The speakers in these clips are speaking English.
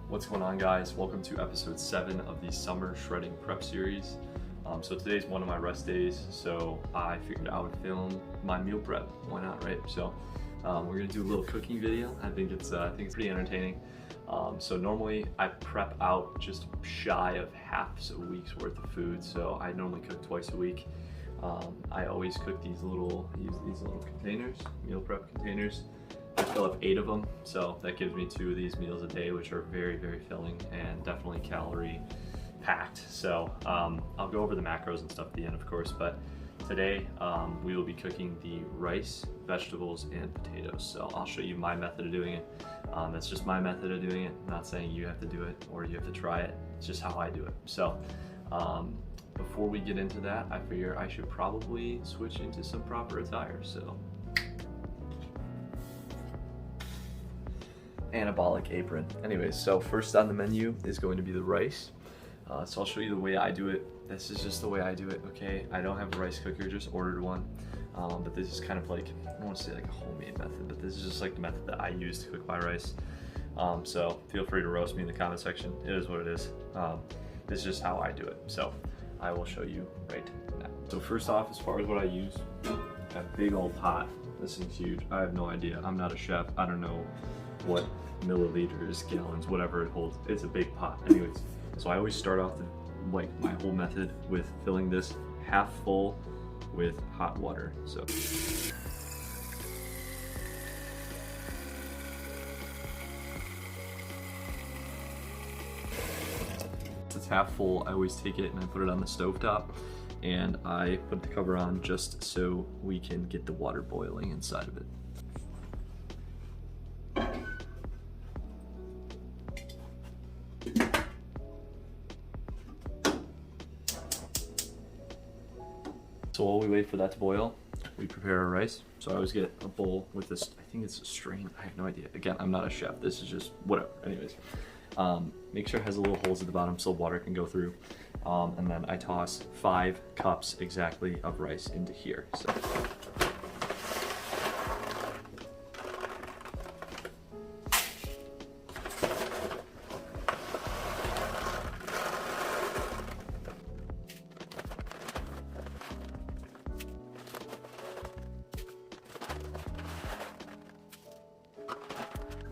What's going on, guys? Welcome to episode 7 of the summer shredding prep series. So today's one of my rest days, so I figured I would film my meal prep. Why not, right? So we're gonna do a little cooking video. I think it's pretty entertaining. So normally I prep out just shy of half a week's worth of food. So I normally cook twice a week. I always cook these little containers, meal prep containers. I fill up 8 of them, so that gives me 2 of these meals a day, which are very, very filling and definitely calorie packed. So I'll go over the macros and stuff at the end, of course, but today we will be cooking the rice, vegetables, and potatoes. So I'll show you my method of doing it. That's just my method of doing it. I'm not saying you have to do it or you have to try it. It's just how I do it. So before we get into that, I figure I should probably switch into some proper attire. So anabolic apron. Anyways, so first on the menu is going to be the rice. So I'll show you the way I do it. This is just the way I do it, okay? I don't have a rice cooker, just ordered one. But this is kind of like, I don't want to say like a homemade method, but this is just like the method that I use to cook my rice. So feel free to roast me in the comment section. It is what it is. This is just how I do it. So I will show you right now. So first off, as far as what I use, that big old pot. This is huge. I have no idea. I'm not a chef. I don't know what milliliters, gallons, whatever it holds. It's a big pot. Anyways, so I always start off like my whole method with filling this half full with hot water. So it's half full. I always take it and I put it on the stovetop, and I put the cover on just so we can get the water boiling inside of it. So while we wait for that to boil, we prepare our rice. So I always get a bowl with this, I think it's a strain, I have no idea. Again, I'm not a chef, this is just whatever, anyways. Make sure it has little holes at the bottom so water can go through. And then I toss 5 cups exactly of rice into here. So.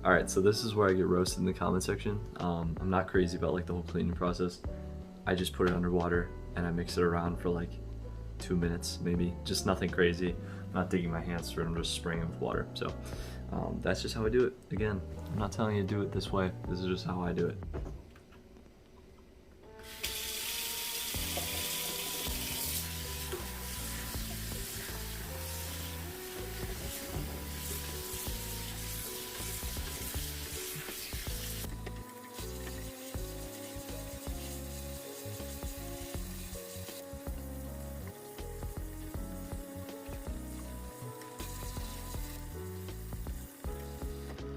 Alright, so this is where I get roasted in the comment section. I'm not crazy about like the whole cleaning process. I just put it under water and I mix it around for like 2 minutes maybe. Just nothing crazy. I'm not digging my hands through it, I'm just spraying it with water. So that's just how I do it. Again, I'm not telling you to do it this way. This is just how I do it.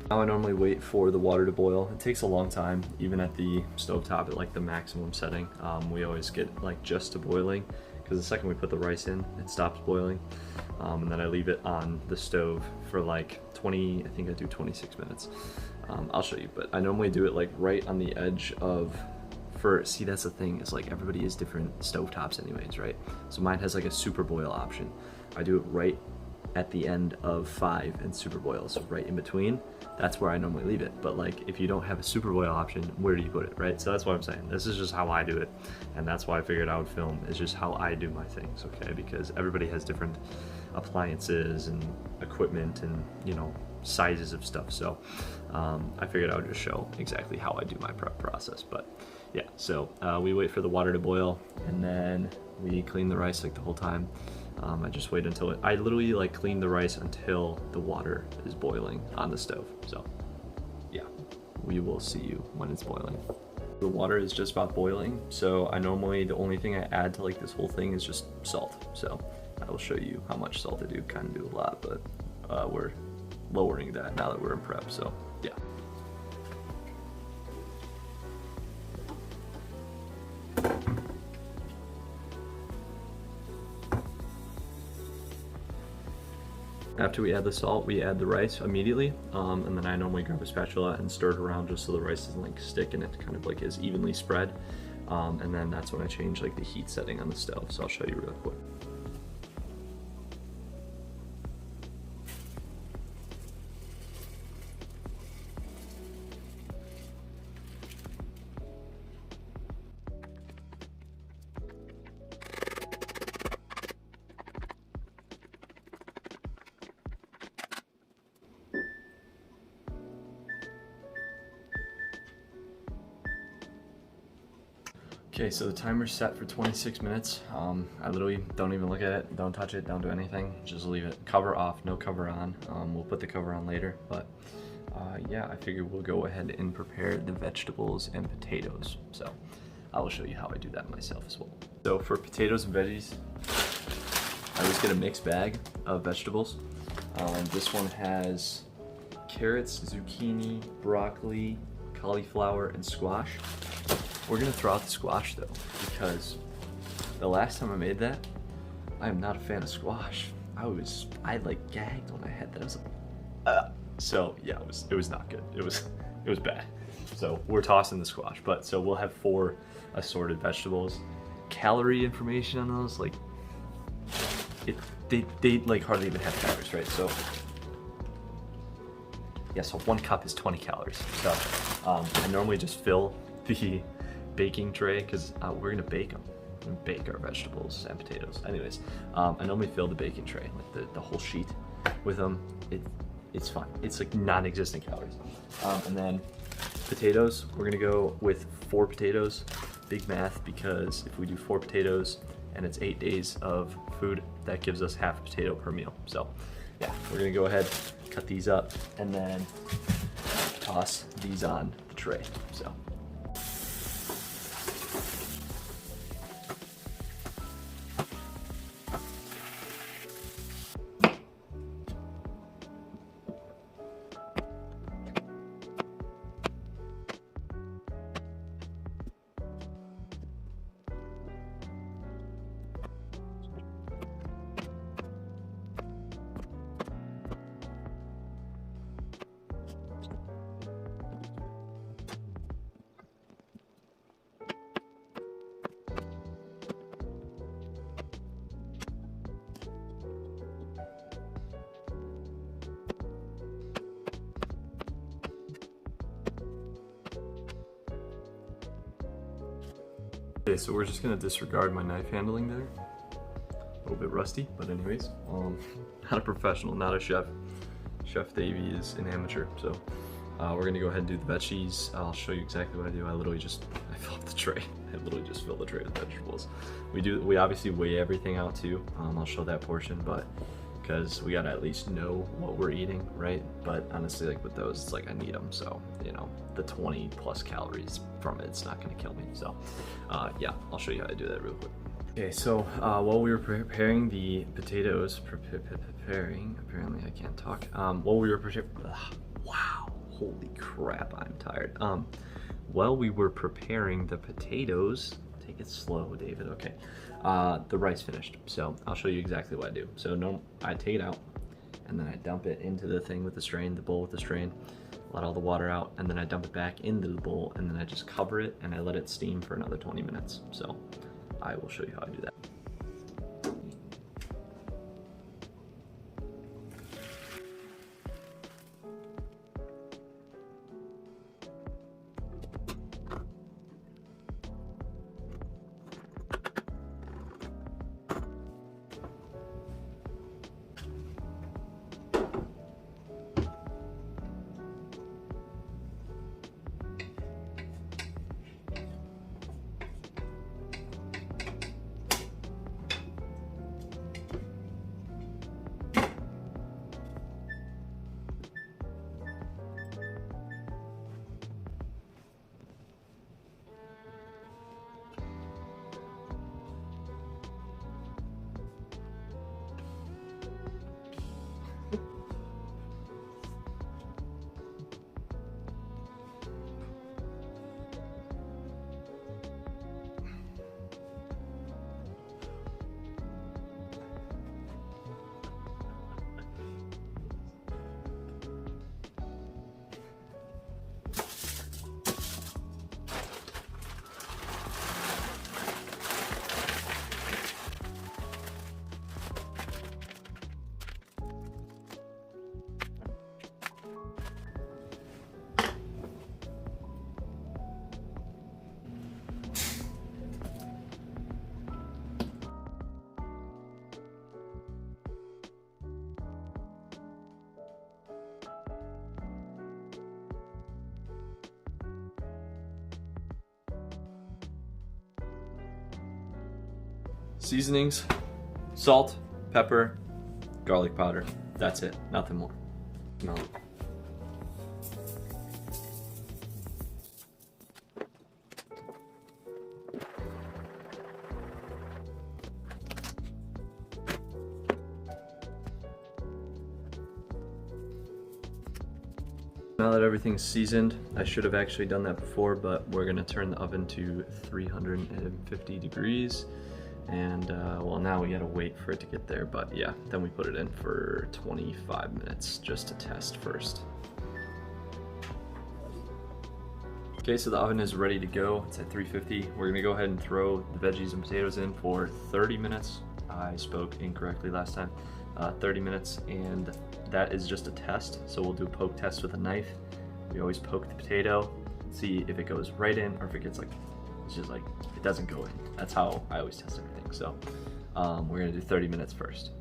Now I normally wait for the water to boil. It takes a long time, even at the stovetop at like the maximum setting. We always get like just to boiling, because the second we put the rice in, it stops boiling. And then I leave it on the stove for like 20, I think I do 26 minutes. I'll show you, but I normally do it like right on the edge of, see, that's the thing, is like everybody has different stovetops anyways, right? So mine has like a super boil option. I do it right at the end of 5 and super boil, so right in between. That's where I normally leave it. But like if you don't have a super boil option, where do you put it, right? So that's what I'm saying. This is just how I do it, and that's why I figured I would film, is just how I do my things, okay? Because everybody has different appliances and equipment and, you know, sizes of stuff. So I figured I would just show exactly how I do my prep process. But yeah, so we wait for the water to boil, and then we clean the rice like the whole time. I just wait until I literally like clean the rice until the water is boiling on the stove. So yeah, we will see you when it's boiling. The water is just about boiling, so I normally, the only thing I add to like this whole thing is just salt. So I will show you how much salt I do. Kind of do a lot, but we're lowering that now that we're in prep. So yeah. After we add the salt, we add the rice immediately, and then I normally grab a spatula and stir it around just so the rice doesn't like stick and it kind of like is evenly spread. And then that's when I change like the heat setting on the stove. So I'll show you real quick. Okay, so the timer's set for 26 minutes. I literally don't even look at it, don't touch it, don't do anything, just leave it. Cover off, no cover on. We'll put the cover on later, but yeah, I figured we'll go ahead and prepare the vegetables and potatoes. So I will show you how I do that myself as well. So for potatoes and veggies, I always get a mixed bag of vegetables. This one has carrots, zucchini, broccoli, cauliflower, and squash. We're gonna throw out the squash though, because the last time I made that, I am not a fan of squash. I like gagged when I had that. I was like, so yeah, it was not good. It was bad. So we're tossing the squash, but so we'll have 4 assorted vegetables. Calorie information on those, like they like hardly even have calories, right? So yeah, so 1 cup is 20 calories. So I normally just fill the baking tray because we're gonna bake them. We're gonna bake our vegetables and potatoes. Anyways, I normally fill the baking tray, like the whole sheet, with them. It's fine. It's like non-existent calories. And then potatoes, we're gonna go with 4 potatoes. Big math, because if we do 4 potatoes and it's 8 days of food, that gives us half a potato per meal. So yeah, we're gonna go ahead, cut these up, and then toss these on the tray. So. Okay, so we're just gonna disregard my knife handling there. A little bit rusty, but anyways, not a professional, not a chef. Chef Davey is an amateur, so we're gonna go ahead and do the veggies. I'll show you exactly what I do. I fill up the tray. I literally just fill the tray with vegetables. We obviously weigh everything out too. I'll show that portion, but because we gotta at least know what we're eating, right? But honestly, like with those, it's like I need them, so you know, the 20 plus calories from it's not gonna kill me. So yeah, I'll show you how to do that real quick. Okay, so while we were preparing the potatoes, apparently I can't talk. While we were preparing, wow, holy crap, I'm tired. While we were preparing the potatoes, take it slow, David, okay. The rice finished, so I'll show you exactly what I do. So I take it out, and then I dump it into the thing with the strain, the bowl with the strain, let all the water out, and then I dump it back into the bowl, and then I just cover it, and I let it steam for another 20 minutes. So I will show you how I do that. Seasonings, salt, pepper, garlic powder. That's it, nothing more. Smell it. Now that everything's seasoned, I should have actually done that before, but we're gonna turn the oven to 350 degrees. And well, now we gotta wait for it to get there, but yeah, then we put it in for 25 minutes just to test first. Okay, so the oven is ready to go. It's at 350. We're gonna go ahead and throw the veggies and potatoes in for 30 minutes. I spoke incorrectly last time. 30 minutes, and that is just a test. So we'll do a poke test with a knife. We always poke the potato, see if it goes right in or if it gets like, it's just like, it doesn't go in. That's how I always test everything. So we're gonna do 30 minutes first.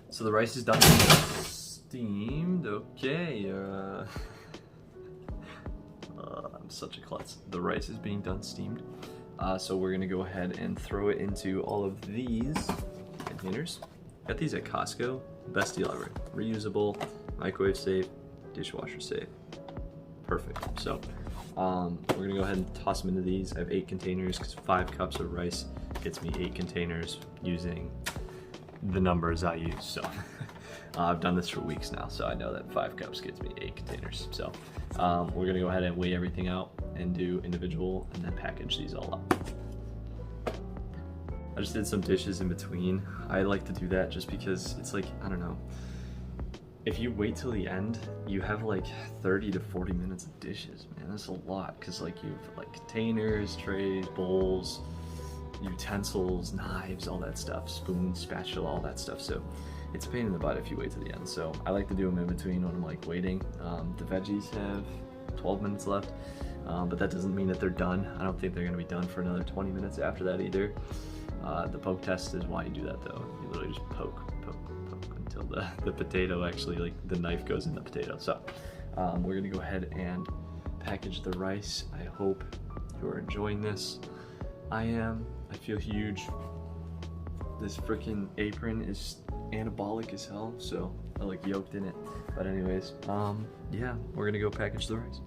So the rice is done, steamed. Okay, I'm such a klutz. The rice is being done steamed. So we're gonna go ahead and throw it into all of these containers. Got these at Costco. Best deal ever. Reusable, microwave safe, dishwasher safe. Perfect. So we're gonna go ahead and toss them into these. I have 8 containers because 5 cups of rice gets me 8 containers using the numbers I use. So I've done this for weeks now, so I know that 5 cups gets me 8 containers. So we're gonna go ahead and weigh everything out and do individual and then package these all up. I just did some dishes in between. I like to do that just because it's like, I don't know, if you wait till the end, you have like 30 to 40 minutes of dishes, man. That's a lot, because like you have like containers, trays, bowls, utensils, knives, all that stuff, spoons, spatula, all that stuff. So it's a pain in the butt if you wait to the end. So I like to do them in between when I'm like waiting. The veggies have 12 minutes left, but that doesn't mean that they're done. I don't think they're gonna be done for another 20 minutes after that either. The poke test is why you do that though. You literally just poke until the potato actually, like the knife goes in the potato. So we're gonna go ahead and package the rice. I hope you're enjoying this. I am. I feel huge. This freaking apron is anabolic as hell, so I like yoked in it. But anyways, yeah, we're gonna go package the rice.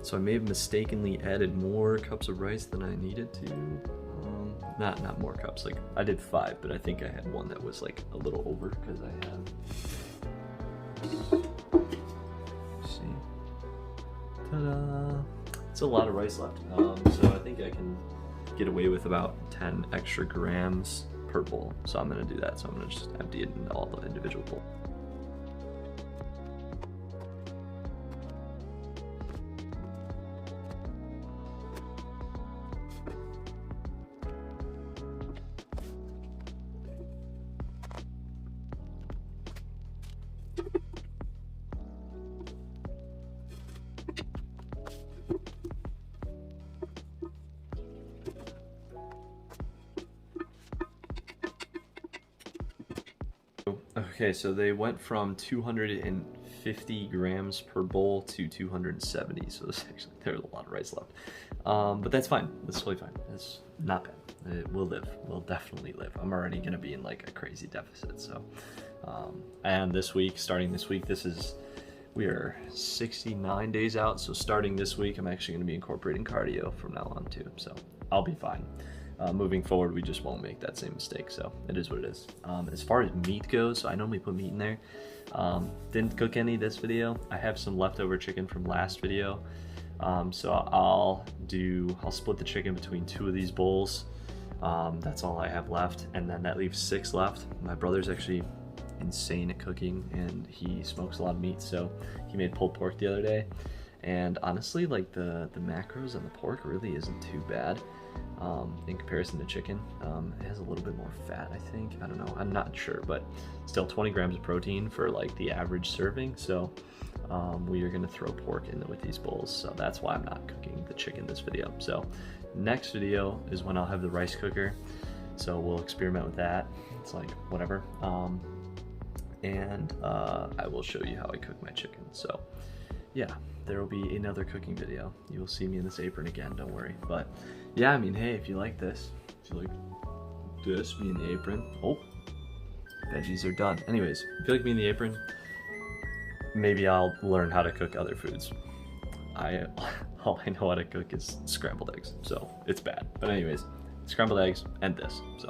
So I may have mistakenly added more cups of rice than I needed to. Not more cups, like I did 5, but I think I had one that was like a little over because I have, see, ta-da! It's a lot of rice left. So I think I can get away with about 10 extra grams per bowl. So I'm gonna do that. So I'm gonna just empty it into all the individual bowls. Okay, so they went from 250 grams per bowl to 270, so there's a lot of rice left. But that's fine, that's totally fine. It's not bad. It will live, we'll definitely live. I'm already gonna be in like a crazy deficit, so. And this week, starting this week, we are 69 days out, so starting this week, I'm actually gonna be incorporating cardio from now on too, so I'll be fine. moving forward, we just won't make that same mistake. So it is what it is. As far as meat goes, so I normally put meat in there. Didn't cook any this video. I have some leftover chicken from last video. So I'll split the chicken between 2 of these bowls. That's all I have left, and then that leaves 6 left. My brother's actually insane at cooking, and he smokes a lot of meat, so he made pulled pork the other day. And honestly, like the macros on the pork really isn't too bad in comparison to chicken. It has a little bit more fat, I think. I don't know, I'm not sure, but still 20 grams of protein for like the average serving. So we are gonna throw pork in with these bowls, so that's why I'm not cooking the chicken this video. So next video is when I'll have the rice cooker, so we'll experiment with that. It's like whatever, and I will show you how I cook my chicken. So yeah, there will be another cooking video. You will see me in this apron again, don't worry. But yeah, I mean, hey, if you like this, me in the apron. Oh, veggies are done. Anyways, if you like me in the apron, maybe I'll learn how to cook other foods. All I know how to cook is scrambled eggs, so it's bad. But anyways, scrambled eggs and this. So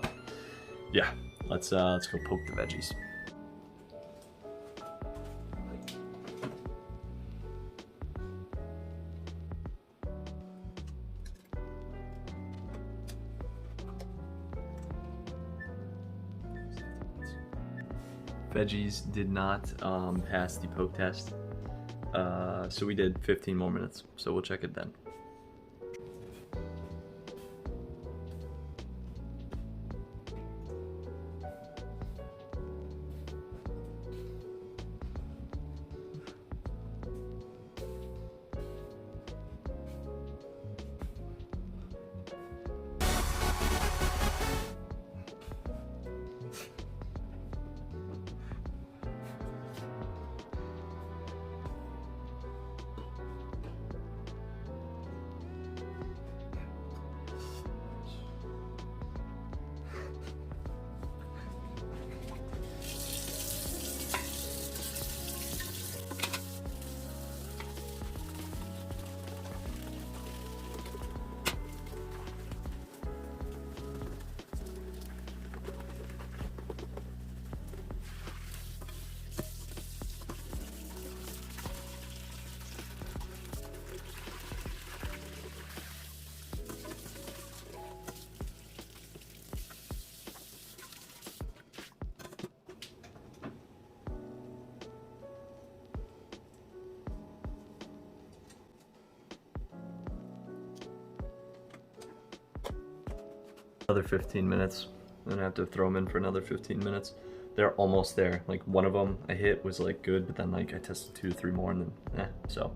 yeah, let's go poke the veggies. Veggies did not pass the poke test, so we did 15 more minutes, so we'll check it then. Another 15 minutes. I'm gonna have to throw them in for another 15 minutes. They're almost there. Like one of them I hit was like good, but then like I tested 2 or 3 more and then so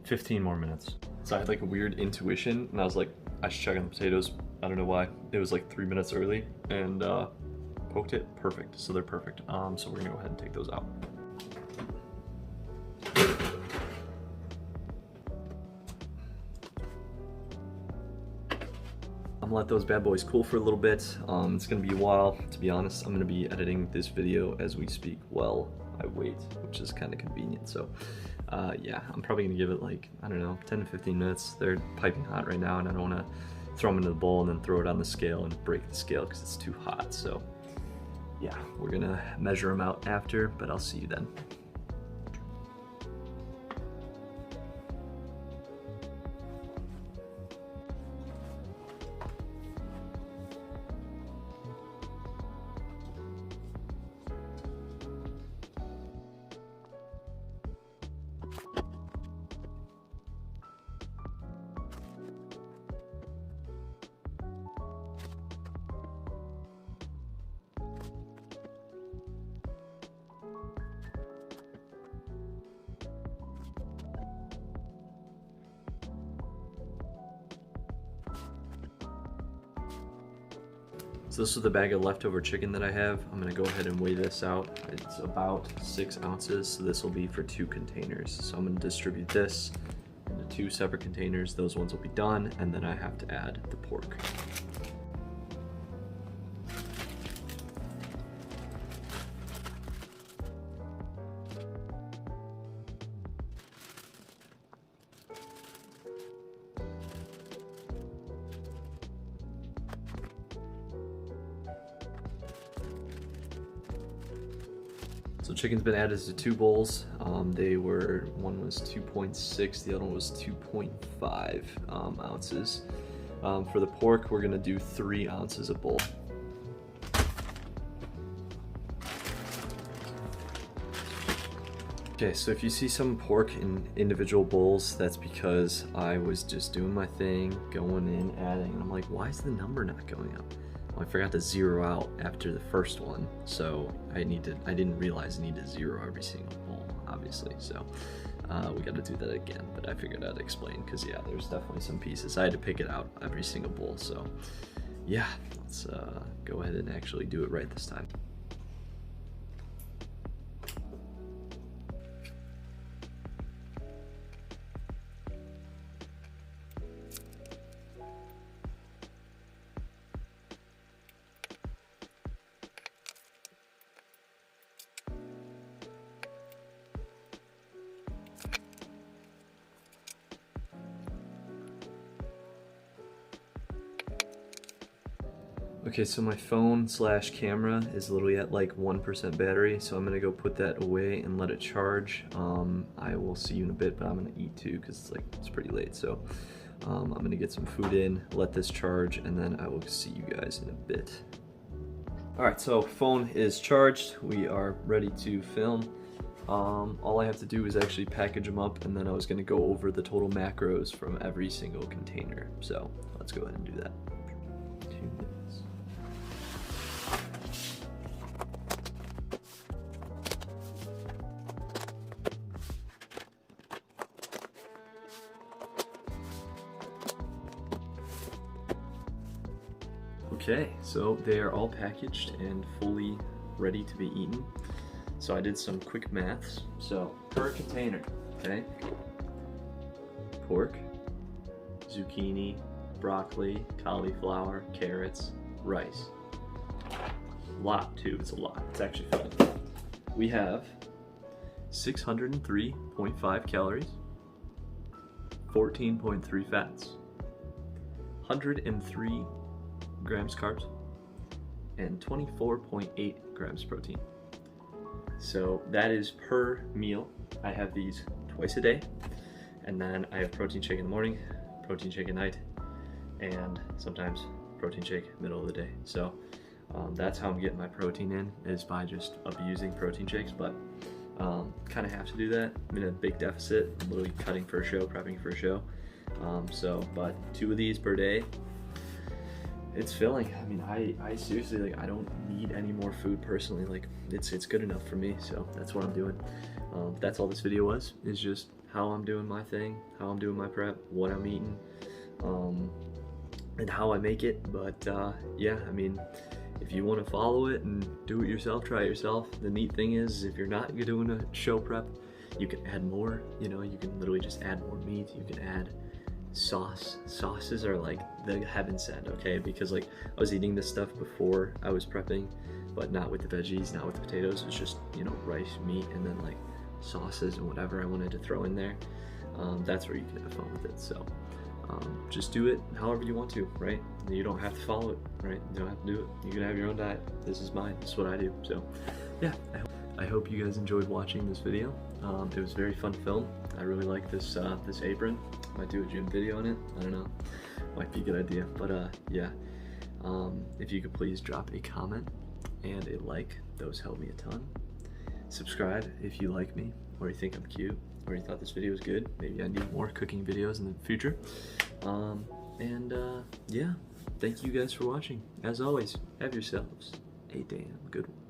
15 more minutes. So I had like a weird intuition and I was like, I should check on the potatoes. I don't know why. It was like 3 minutes early and poked it, perfect. So they're perfect. So we're gonna go ahead and take those out. Let those bad boys cool for a little bit. It's gonna be a while, to be honest. I'm gonna be editing this video as we speak while I wait, which is kind of convenient. So yeah, I'm probably gonna give it like, I don't know, 10 to 15 minutes. They're piping hot right now and I don't wanna throw them into the bowl and then throw it on the scale and break the scale because it's too hot. So yeah, we're gonna measure them out after, but I'll see you then. So this is the bag of leftover chicken that I have. I'm gonna go ahead and weigh this out. It's about 6 ounces, so this will be for 2 containers. So I'm gonna distribute this into 2 separate containers. Those ones will be done, and then I have to add the pork. So chicken's been added to 2 bowls. One was 2.6, the other one was 2.5 ounces. For the pork, we're gonna do 3 ounces a bowl. Okay, so if you see some pork in individual bowls, that's because I was just doing my thing, going in, adding, and I'm like, why is the number not going up? Well, I forgot to zero out after the first one, so I didn't realize I need to zero every single bowl, obviously, so we got to do that again, but I figured I'd explain, because yeah, there's definitely some pieces. I had to pick it out every single bowl, so yeah, let's go ahead and actually do it right this time. Okay, so my phone / camera is literally at like 1% battery, so I'm gonna go put that away and let it charge. I will see you in a bit, but I'm gonna eat too because it's pretty late. So I'm gonna get some food in, let this charge, and then I will see you guys in a bit. All right, so phone is charged. We are ready to film. All I have to do is actually package them up, and then I was gonna go over the total macros from every single container. So let's go ahead and do that. 2 minutes. Okay, so they are all packaged and fully ready to be eaten. So I did some quick maths. So per container, okay, pork, zucchini, broccoli, cauliflower, carrots, rice. A lot too, it's a lot. It's actually funny. We have 603.5 calories, 14.3 fats, 103 grams carbs, and 24.8 grams protein. So that is per meal. I have these twice a day, and then I have protein shake in the morning, protein shake at night, and sometimes protein shake middle of the day. So that's how I'm getting my protein in, is by just abusing protein shakes, but kind of have to do that. I'm in a big deficit. I'm literally cutting for a show, prepping for a show. But 2 of these per day, it's filling. I mean, I seriously, I don't need any more food personally. It's good enough for me, so that's what I'm doing. That's all this video was, is just how I'm doing my thing, how I'm doing my prep, what I'm eating, and how I make it. But yeah, I mean, if you want to follow it and do it yourself, try it yourself. The neat thing is, if you're not doing a show prep, you can add more. You know, you can literally just add more meat. You can add sauces are like the heaven sent, okay? Because I was eating this stuff before I was prepping, but not with the veggies, not with the potatoes. It's just, rice, meat, and then sauces and whatever I wanted to throw in there. That's where you can have fun with it. So just do it however you want to, right? You don't have to follow it, right? You don't have to do it. You can have your own diet. This is mine. This is what I do. So yeah, I hope you guys enjoyed watching this video. It was very fun to film. I really like this this apron. Might do a gym video on it. I don't know. Might be a good idea. But yeah, if you could please drop a comment and a like. Those help me a ton. Subscribe if you like me, or you think I'm cute, or you thought this video was good. Maybe I need more cooking videos in the future. Yeah, thank you guys for watching. As always, have yourselves a damn good one.